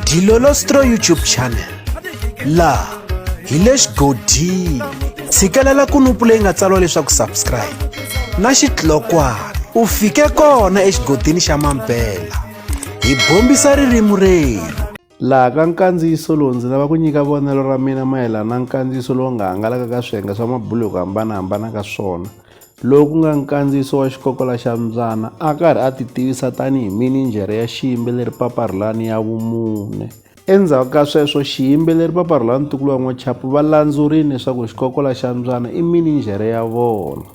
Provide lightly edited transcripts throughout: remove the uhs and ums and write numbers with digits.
Dilolostro YouTube channel laha hi le xigodini. Tshikelela kunupu leyi nga tsariwa leswaku subscribe na xitlokwana u fike kona exigodini xa Mampela. Hi bombisa ririmi renu. Laha ka nkandziyiso lowu ndzi lava ku nyika vonelo ra mina mayelana na nkandziyiso lowu nga hangalaka ka swiyenge swa mabulo ku hambanahambana ka swona, lowu ku nga nkandziyiso wa xikokola xa Mzana a karhi a titivisa tanihi mininjhere ya xiyimbeleri Paparilani ya vumune. Endzhaku ka sweswo xiyimbeleri Paparilani Ntukulu wa N'wachapu va landzurile leswaku xikokola xa Mzana i mininjhere ya vona.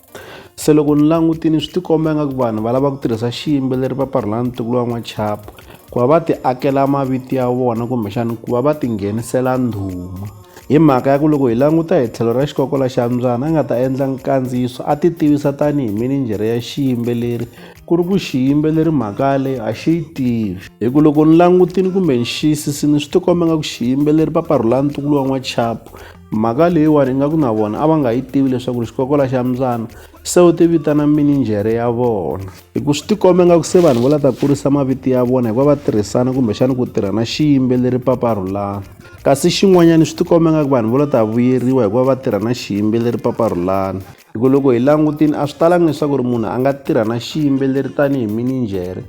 Se loko ni langutini swi tikomba nga ku vanhu va lava ku tirhisa xiyimbeleri Paparilani Ntukulu wa N'wachapu ku va va ti akela maviti ya vona kumbexana ku va va ti nghenisela ndhuma. Hi mhaka ya ku loko hi languta hi tlhelo ra xikokola xa Mzana a nga ta endla nkandziyiso a ti tivisa tanihi mininjhere ya xiyimbeleri ku ri ku xiyimbeleri mhaka leyi a xi yi tivi. Hi ku loko ni langutini kumbe ni xiyisisini swi tikomba nga ku xiyimbeleri Paparilani Ntukulu wa N'wachapu mhaka leyiwani ingaku na vona a va nga yi tivi leswaku xikokola xa Mzana se u ti vitana mininjhere ya vona. Hi ku swi tikomba nga ku se vanhu vo lava ta kurisa maviti ya vona hi va tirhisana kumbexana ku tirha na xiyimbeleri Paparilani. Kasi xin'wanyana swi tikomba nga ku vanhu vo lava ta vuyeriwa hi va tirha na xiyimbeleri Paparilani. Hi ku loko hi langutini a swi talangi leswaku ri munhu a nga tirha na xiyimbeleri tanihi mininjhere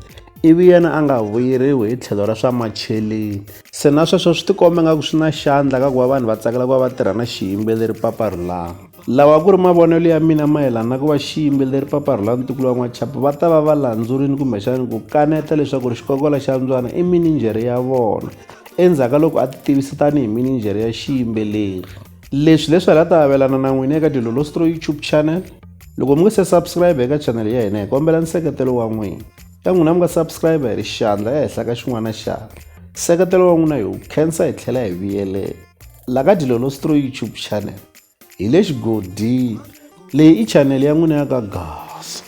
ivi yena a nga vuyeriwi hi tlhelo ra swa macheleni. Se na sweswo swi tikomba nga ku swi na xandla ka ku va vanhu va tsakela ku va va tirha na xiyimbeleri Paparilani. Lawa ku ri mavonelo ya mina mayelana na ku va xiyimbeleri Paparilani Ntukulu wa N'wachapu va ta va landzurile kumbexana ku kaneta leswaku ri xikokola xa Mzana i mininjhere ya vona endzhaku ka loko a ti tivisa tanihi mininjhere ya xiyimbeleri. Leswi ha ta avelana na n'wina eka Dilolostro YouTube channel. Loko mi nga se subscribe eka channel ya hina hi kombela nseketelo wa n'wina. Ya n'wina mi nga subscribe hi ri xandla ehenhla ka xin'wana na xana. Nseketelo wa n'wina hi wu khensa hi tlhela hi vuyelela. Laha ka Dilolostro YouTube channel hi le xigodini, leyi i channel ya n'wina ya ka Gasa.